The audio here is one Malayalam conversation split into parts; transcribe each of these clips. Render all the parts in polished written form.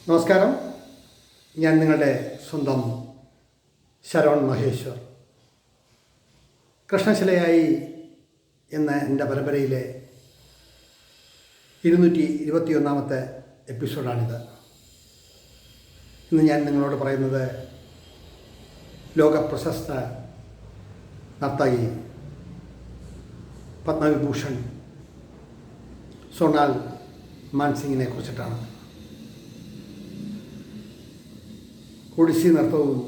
നമസ്കാരം. ഞാൻ നിങ്ങളുടെ സ്വന്തം ശരവൺ മഹേശ്വർ. കൃഷ്ണശിലയായി എന്ന എൻ്റെ പരമ്പരയിലെ 221 എപ്പിസോഡാണിത്. ഇന്ന് ഞാൻ നിങ്ങളോട് പറയുന്നത് ലോകപ്രശസ്ത നർത്തകി പത്മവിഭൂഷൺ സോണാൽ മാൻസിങ്ങിനെ കുറിച്ചിട്ടാണ്. ഒഡിസി നൃത്തവും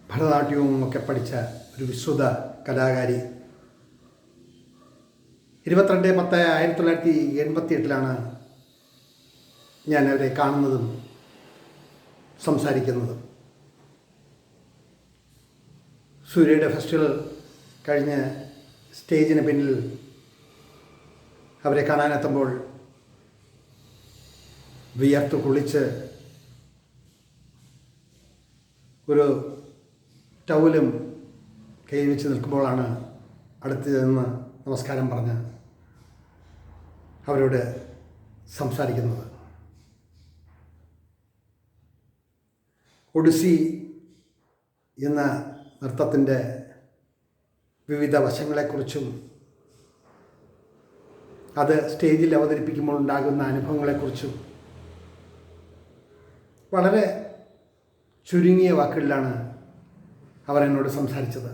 ഭരതനാട്യവും ഒക്കെ പഠിച്ച ഒരു വിശ്രുത കലാകാരി. 22/10/1988 ഞാൻ അവരെ കാണുന്നതും സംസാരിക്കുന്നതും. സൂര്യയുടെ ഫെസ്റ്റിവൽ കഴിഞ്ഞ് സ്റ്റേജിന് പിന്നിൽ അവരെ കാണാനെത്തുമ്പോൾ വിയർത്ത് കുളിച്ച് ഒരു ടവലും കയ്യിൽ വെച്ച് നിൽക്കുമ്പോഴാണ് അടുത്ത് നിന്ന് നമസ്കാരം പറഞ്ഞ് അവരോട് സംസാരിക്കുന്നത്. ഒഡിസി എന്ന നൃത്തത്തിൻ്റെ വിവിധ വശങ്ങളെക്കുറിച്ചും അത് സ്റ്റേജിൽ അവതരിപ്പിക്കുമ്പോൾ ഉണ്ടാകുന്ന അനുഭവങ്ങളെക്കുറിച്ചും വളരെ ചുരുങ്ങിയ വാക്കുകളിലാണ് അവർ എന്നോട് സംസാരിച്ചത്.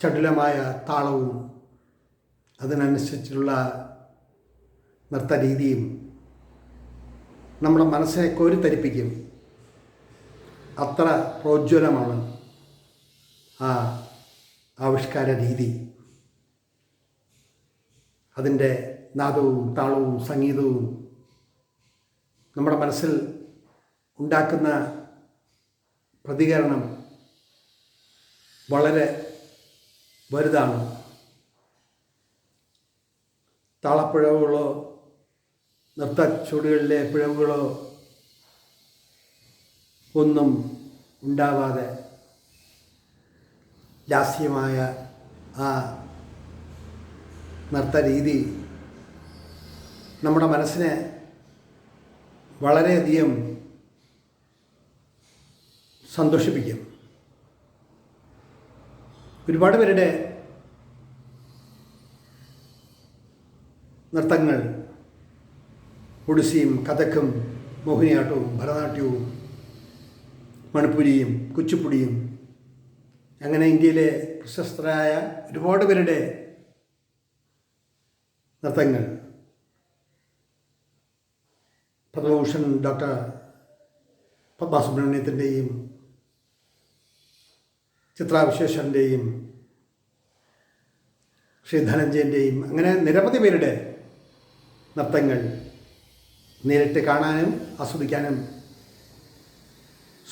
ചടുലമായ താളവും അതിനനുസരിച്ചുള്ള നൃത്തരീതിയും നമ്മുടെ മനസ്സിനെ കോരിത്തരിപ്പിക്കും. അത്ര പ്രോജ്വലമാണ് ആ ആവിഷ്കാര രീതി. അതിൻ്റെ നാദവും താളവും സംഗീതവും നമ്മുടെ മനസ്സിൽ ഉണ്ടാക്കുന്ന പ്രതികരണം വളരെ വലുതാണ്. താളപ്പിഴവുകളോ നൃത്തച്ചുവടുകളിലെ പിഴവുകളോ ഒന്നും ഉണ്ടാവാതെ ലാസ്യമായ ആ നൃത്തരീതി നമ്മുടെ മനസ്സിനെ വളരെയധികം സന്തോഷിപ്പിക്കും. ഒരുപാട് പേരുടെ നൃത്തങ്ങൾ ഒഡിസിയും കഥക്കും മോഹിനിയാട്ടവും ഭരതനാട്യവും മണിപ്പുരിയും കുച്ചിപ്പുടിയും അങ്ങനെ ഇന്ത്യയിലെ പ്രശസ്തരായ ഒരുപാട് പേരുടെ നൃത്തങ്ങൾ പത്മഭൂഷൺ ഡോക്ടർ പത്മസുബ്രഹ്മണ്യത്തിൻ്റെയും ചിത്രാ വിശ്വേശ്വരൻ്റെയും ശ്രീ ധനഞ്ജയൻ്റെയും അങ്ങനെ നിരവധി പേരുടെ നൃത്തങ്ങൾ നേരിട്ട് കാണാനും ആസ്വദിക്കാനും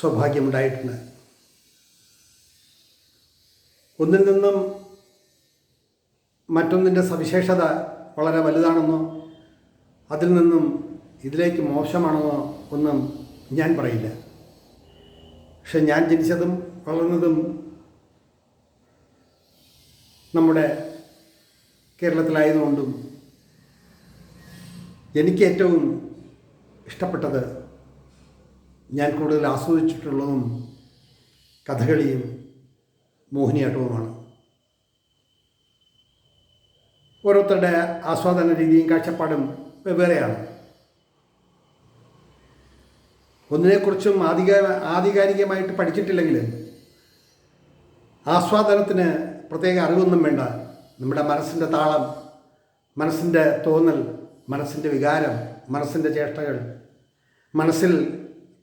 സൗഭാഗ്യമുണ്ടായിട്ടുണ്ട്. ഒന്നിൽ നിന്നും മറ്റൊന്നിൻ്റെ സവിശേഷത വളരെ വലുതാണെന്നോ അതിൽ നിന്നും ഇതിലേക്ക് മോശമാണെന്നോ ഒന്നും ഞാൻ പറയില്ല. പക്ഷെ ഞാൻ ജനിച്ചതും വളർന്നതും നമ്മുടെ കേരളത്തിലായതുകൊണ്ടും എനിക്ക് ഏറ്റവും ഇഷ്ടപ്പെട്ടത്, ഞാൻ കൂടുതൽ ആസ്വദിച്ചിട്ടുള്ളതും കഥകളിയും മോഹിനിയാട്ടവുമാണ്. ഓരോരുത്തരുടെ ആസ്വാദന രീതിയും കാഴ്ചപ്പാടും വെവ്വേറെയാണ്. ഒന്നിനെക്കുറിച്ചും ആധികാരികമായിട്ട് പഠിച്ചിട്ടില്ലെങ്കിൽ ആസ്വാദനത്തിന് പ്രത്യേക അറിവൊന്നും വേണ്ട. നമ്മുടെ മനസ്സിൻ്റെ താളം, മനസ്സിൻ്റെ തോന്നൽ, മനസ്സിൻ്റെ വികാരം, മനസ്സിൻ്റെ ചേഷ്ടകൾ, മനസ്സിൽ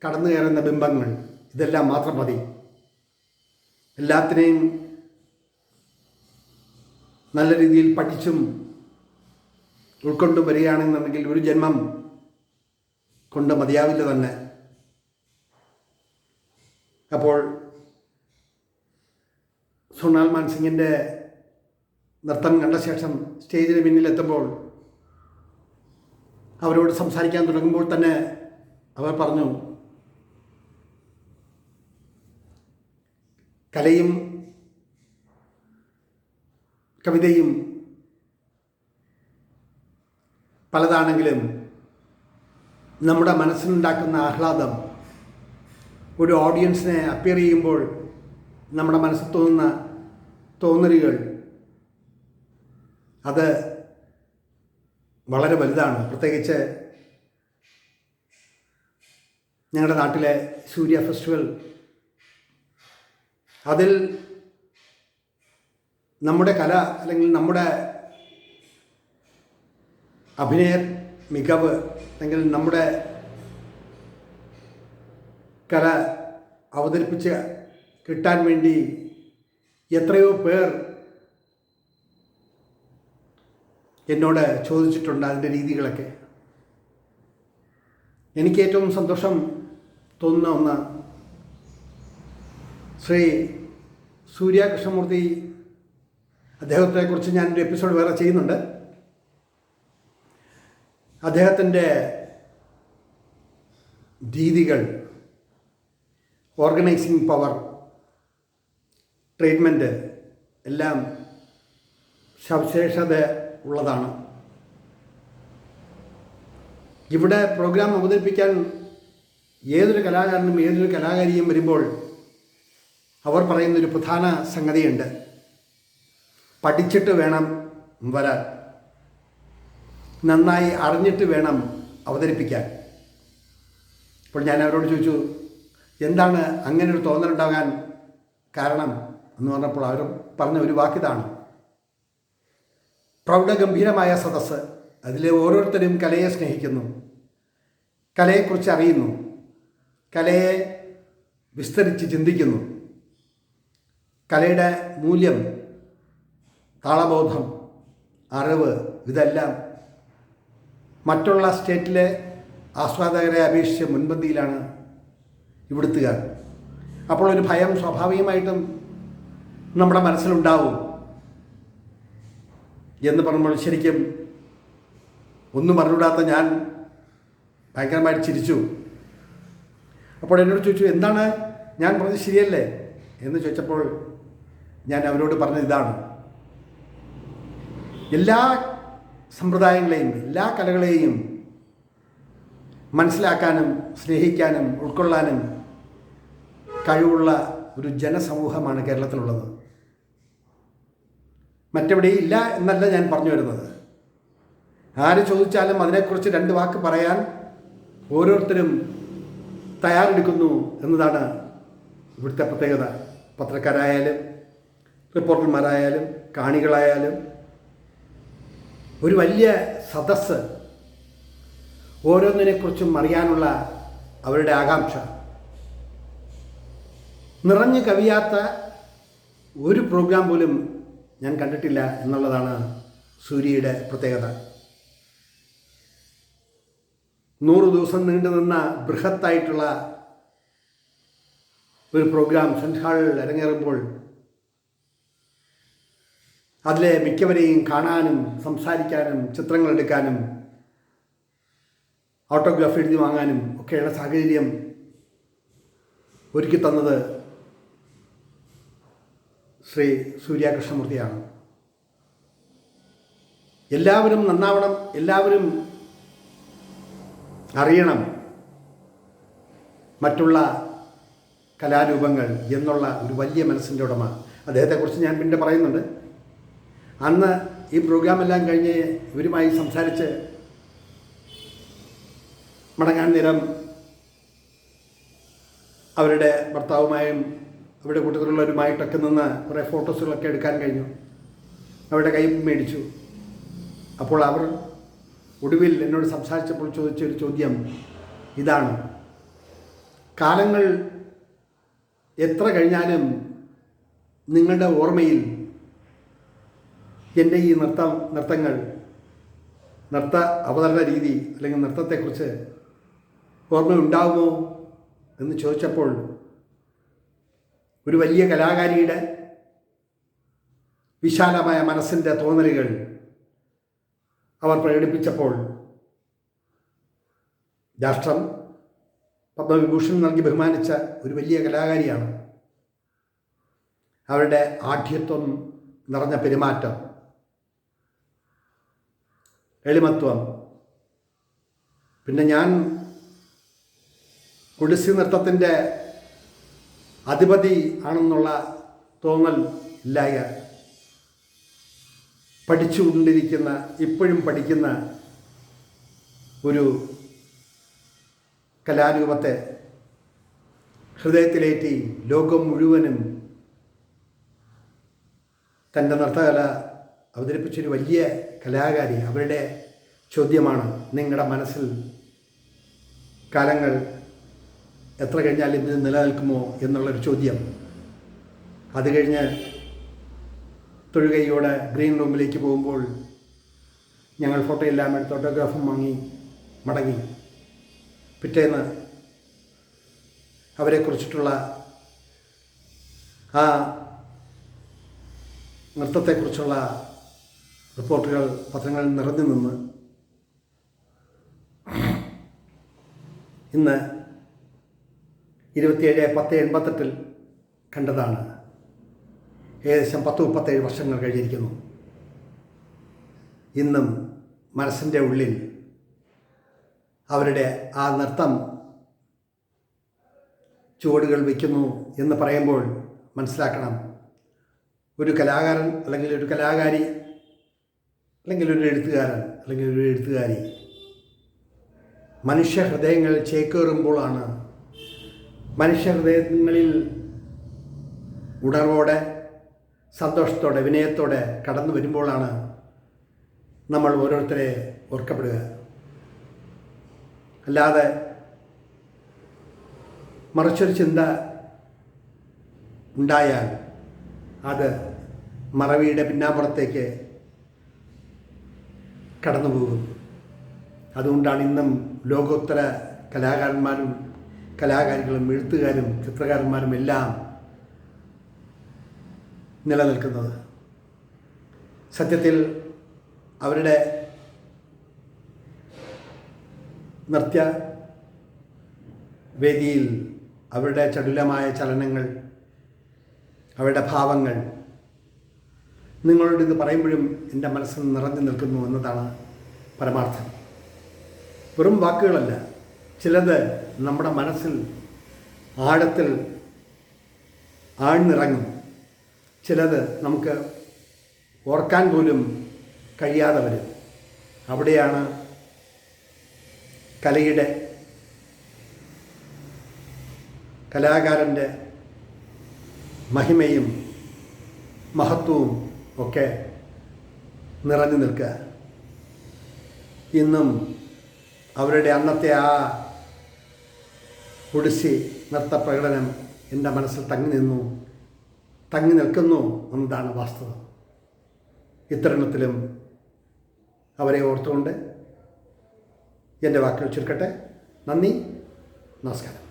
കടന്നു കയറുന്ന ബിംബങ്ങൾ, ഇതെല്ലാം മാത്രം മതി. എല്ലാത്തിനെയും നല്ല രീതിയിൽ പഠിച്ചും ഉൾക്കൊണ്ടും വരികയാണെന്നുണ്ടെങ്കിൽ ഒരു ജന്മം കൊണ്ട് മതിയാവില്ല തന്നെ. അപ്പോൾ സോണാൽ മാൻസിങ്ങിൻ്റെ നൃത്തം കണ്ട ശേഷം സ്റ്റേജിന് പിന്നിലെത്തുമ്പോൾ അവരോട് സംസാരിക്കാൻ തുടങ്ങുമ്പോൾ തന്നെ അവർ പറഞ്ഞു, കലയും കവിതയും പലതാണെങ്കിലും നമ്മുടെ മനസ്സിനുണ്ടാക്കുന്ന ആഹ്ലാദം ഒരു ഓഡിയൻസിനെ അപ്പിയർ ചെയ്യുമ്പോൾ നമ്മുടെ മനസ്സിൽ തോന്നുന്ന തോന്നലുകൾ അത് വളരെ വലുതാണ്. പ്രത്യേകിച്ച് ഞങ്ങളുടെ നാട്ടിലെ സൂര്യ ഫെസ്റ്റിവൽ, അതിൽ നമ്മുടെ കല അല്ലെങ്കിൽ നമ്മുടെ അഭിനയ മികവ് അല്ലെങ്കിൽ നമ്മുടെ കല അവതരിപ്പിച്ച് കിട്ടാൻ വേണ്ടി എത്രയോ പേർ എന്നോട് ചോദിച്ചിട്ടുണ്ട് അതിൻ്റെ രീതികളൊക്കെ. എനിക്ക് ഏറ്റവും സന്തോഷം തോന്നുന്ന ഒന്ന്, ശ്രീ സൂര്യ കൃഷ്ണമൂർത്തി, അദ്ദേഹത്തെക്കുറിച്ച് ഞാനൊരു എപ്പിസോഡ് വേറെ ചെയ്യുന്നുണ്ട്. അദ്ദേഹത്തിൻ്റെ രീതികൾ, ഓർഗനൈസിങ് പവർ, ട്രീറ്റ്മെൻറ്റ് എല്ലാം സവിശേഷത ഉള്ളതാണ്. ഇവിടെ പ്രോഗ്രാം അവതരിപ്പിക്കാൻ ഏതൊരു കലാകാരനും ഏതൊരു കലാകാരിയും വരുമ്പോൾ അവർ പറയുന്നൊരു പ്രധാന സംഗതിയുണ്ട്: പഠിച്ചിട്ട് വേണം വരാൻ, നന്നായി അറിഞ്ഞിട്ട് വേണം അവതരിപ്പിക്കാൻ. അപ്പോൾ ഞാൻ അവരോട് ചോദിച്ചു, എന്താണ് അങ്ങനെ ഒരു തോന്നലുണ്ടാകാൻ കാരണം എന്ന് പറഞ്ഞപ്പോൾ അവർ പറഞ്ഞ ഒരു വാക്കിതാണ്: പ്രൗഢഗംഭീരമായ സദസ്സ്, അതിലെ ഓരോരുത്തരും കലയെ സ്നേഹിക്കുന്നു, കലയെക്കുറിച്ച് അറിയുന്നു, കലയെ വിസ്തരിച്ച് ചിന്തിക്കുന്നു, കലയുടെ മൂല്യം, താളബോധം, അറിവ്, ഇതെല്ലാം മറ്റുള്ള സ്റ്റേറ്റിലെ ആസ്വാദകരെ അപേക്ഷിച്ച് മുൻപന്തിയിലാണ് ഇവിടുത്തുകാർ. അപ്പോൾ ഒരു ഭയം സ്വാഭാവികമായിട്ടും നമ്മുടെ മനസ്സിലുണ്ടാവും എന്ന് പറയുമ്പോൾ ശരിക്കും ഒന്നും പറഞ്ഞുകൂടാത്ത ഞാൻ ഭയങ്കരമായിട്ട് ചിരിച്ചു. അപ്പോൾ എന്നോട് ചോദിച്ചു, എന്താണ് ഞാൻ പറഞ്ഞത് ശരിയല്ലേ എന്ന് ചോദിച്ചപ്പോൾ ഞാൻ അവരോട് പറഞ്ഞത് ഇതാണ്: എല്ലാ സമ്പ്രദായങ്ങളെയും എല്ലാ കലകളെയും മനസ്സിലാക്കാനും സ്നേഹിക്കാനും ഉൾക്കൊള്ളാനും കഴിവുള്ള ഒരു ജനസമൂഹമാണ് കേരളത്തിലുള്ളത്. മറ്റെവിടെയും ഇല്ല എന്നല്ല ഞാൻ പറഞ്ഞു വരുന്നത്. ആര് ചോദിച്ചാലും അതിനെക്കുറിച്ച് രണ്ട് വാക്ക് പറയാൻ ഓരോരുത്തരും തയ്യാറെടുക്കുന്നു എന്നതാണ് ഇവിടുത്തെ പ്രത്യേകത. പത്രക്കാരായാലും റിപ്പോർട്ടർമാരായാലും കാണികളായാലും ഒരു വലിയ സദസ്സ്, ഓരോന്നിനെക്കുറിച്ചും അറിയാനുള്ള അവരുടെ ആകാംക്ഷ, നിറഞ്ഞു കവിയാത്ത ഒരു പ്രോഗ്രാം പോലും ഞാൻ കണ്ടിട്ടില്ല എന്നുള്ളതാണ് സൂര്യയുടെ പ്രത്യേകത. 100 ദിവസം നീണ്ടു നിന്ന ബൃഹത്തായിട്ടുള്ള ഒരു പ്രോഗ്രാം സെൻറ്റ് ഹാളിൽ അരങ്ങേറുമ്പോൾ അതിലെ മിക്കവരെയും കാണാനും സംസാരിക്കാനും ചിത്രങ്ങൾ എടുക്കാനും ഓട്ടോഗ്രാഫ് എഴുതി വാങ്ങാനും ഒക്കെയുള്ള സാഹചര്യം ഒരുക്കി തന്നത് ശ്രീ സൂര്യ കൃഷ്ണമൂർത്തിയാണ്. എല്ലാവരും നന്നാവണം, എല്ലാവരും അറിയണം മറ്റുള്ള കലാരൂപങ്ങൾ എന്നുള്ള ഒരു വലിയ മനസ്സിൻ്റെ ഉടമ. അദ്ദേഹത്തെക്കുറിച്ച് ഞാൻ പിന്നെ പറയുന്നുണ്ട്. അന്ന് ഈ പ്രോഗ്രാമെല്ലാം കഴിഞ്ഞ് ഇവരുമായി സംസാരിച്ച് മടങ്ങാൻ നേരം അവരുടെ ഭർത്താവുമായും അവരുടെ കൂട്ടത്തിലുള്ളവരുമായിട്ടൊക്കെ നിന്ന് കുറേ ഫോട്ടോസുകളൊക്കെ എടുക്കാൻ കഴിഞ്ഞു. അവരുടെ കൈ മേടിച്ചു. അപ്പോൾ അവർ ഒടുവിൽ എന്നോട് സംസാരിച്ചപ്പോൾ ചോദിച്ചൊരു ചോദ്യം ഇതാണ്: കാലങ്ങൾ എത്ര കഴിഞ്ഞാലും നിങ്ങളുടെ ഓർമ്മയിൽ എൻ്റെ ഈ നൃത്തങ്ങൾ, നൃത്ത അവതരണ രീതി അല്ലെങ്കിൽ നൃത്തത്തെക്കുറിച്ച് ഓർമ്മയുണ്ടാകുമോ എന്ന് ചോദിച്ചപ്പോൾ ഒരു വലിയ കലാകാരിയുടെ വിശാലമായ മനസ്സിൻ്റെ തോന്നലുകൾ അവർ പ്രകടിപ്പിച്ചപ്പോൾ രാഷ്ട്രം പത്മവിഭൂഷൺ നൽകി ബഹുമാനിച്ച ഒരു വലിയ കലാകാരിയാണ്. അവരുടെ ആഢ്യത്വം നിറഞ്ഞ പെരുമാറ്റം, എളിമത്വം, പിന്നെ ഞാൻ ഒഡിസി നൃത്തത്തിൻ്റെ അധിപതി ആണെന്നുള്ള തോന്നൽ ഇല്ലായ പഠിച്ചുകൊണ്ടിരിക്കുന്ന, ഇപ്പോഴും പഠിക്കുന്ന ഒരു കലാരൂപത്തെ ഹൃദയത്തിലേറ്റി ലോകം മുഴുവനും തൻ്റെ നൃത്തകല അവതരിപ്പിച്ചൊരു വലിയ കലാകാരി. അവരുടെ ചോദ്യമാണ്, നിങ്ങളുടെ മനസ്സിൽ കാലങ്ങൾ എത്ര കഴിഞ്ഞാൽ ഇത് നിലനിൽക്കുമോ എന്നുള്ളൊരു ചോദ്യം. അത് കഴിഞ്ഞ് തൊഴുകയോടെ ഗ്രീൻ റൂമിലേക്ക് പോകുമ്പോൾ ഞങ്ങൾ ഫോട്ടോ എല്ലാം എടുത്ത് ഓട്ടോഗ്രാഫും വാങ്ങി മടങ്ങി. പിറ്റേന്ന് അവരെക്കുറിച്ചിട്ടുള്ള ആ നൃത്തത്തെക്കുറിച്ചുള്ള റിപ്പോർട്ടുകൾ പത്രങ്ങളിൽ നിറഞ്ഞു നിന്ന് ഇന്ന് 27/10/88 കണ്ടതാണ്. ഏകദേശം 37 വർഷങ്ങൾ കഴിഞ്ഞിരിക്കുന്നു. ഇന്നും മനസ്സിൻ്റെ ഉള്ളിൽ അവരുടെ ആ നൃത്തം ചുവടുകൾ വയ്ക്കുന്നു എന്ന് പറയുമ്പോൾ മനസ്സിലാക്കണം, ഒരു കലാകാരൻ അല്ലെങ്കിൽ ഒരു കലാകാരി അല്ലെങ്കിൽ ഒരു എഴുത്തുകാരൻ അല്ലെങ്കിൽ ഒരു എഴുത്തുകാരി മനുഷ്യ ഹൃദയങ്ങളിൽ ചേക്കേറുമ്പോഴാണ്, മനുഷ്യ ഹൃദയങ്ങളിൽ ഉണർവോടെ, സന്തോഷത്തോടെ, വിനയത്തോടെ കടന്നു വരുമ്പോഴാണ് നമ്മൾ ഓരോരുത്തരെ ഓർക്കപ്പെടുക. അല്ലാതെ മറിച്ചൊരു ചിന്ത ഉണ്ടായാൽ അത് മറവിയുടെ പിന്നാമ്പുറത്തേക്ക് കടന്നു പോകും. അതുകൊണ്ടാണ് ഇന്നും ലോകോത്തര കലാകാരന്മാരും കലാകാരികളും എഴുത്തുകാരും ചിത്രകാരന്മാരും എല്ലാം നിലനിൽക്കുന്നത്. സത്യത്തിൽ അവരുടെ നൃത്യ വേദിയിൽ അവരുടെ ചടുലമായ ചലനങ്ങൾ, അവരുടെ ഭാവങ്ങൾ നിങ്ങളോട് ഇത് പറയുമ്പോഴും എൻ്റെ മനസ്സിൽ നിറഞ്ഞു നിൽക്കുന്നു എന്നതാണ് പരമാർത്ഥം. വെറും വാക്കുകളല്ല, ചിലത് നമ്മുടെ മനസ്സിൽ ആഴത്തിൽ ആഴ്ന്നിറങ്ങും, ചിലത് നമുക്ക് ഓർക്കാൻ പോലും കഴിയാതെ വരും. അവിടെയാണ് കലയുടെ, കലാകാരൻ്റെ മഹിമയും മഹത്വവും ഒക്കെ നിറഞ്ഞു നിൽക്കുക. ഇന്നും അവരുടെ അന്നത്തെ ആ ഒഡിസി നൃത്ത പ്രകടനം എൻ്റെ മനസ്സിൽ തങ്ങി നിൽക്കുന്നു എന്നതാണ് വാസ്തവം. ഇത്തരണത്തിലും അവരെ ഓർത്തുകൊണ്ട് എൻ്റെ വാക്കുകൾ ചുരുക്കട്ടെ. നന്ദി, നമസ്കാരം.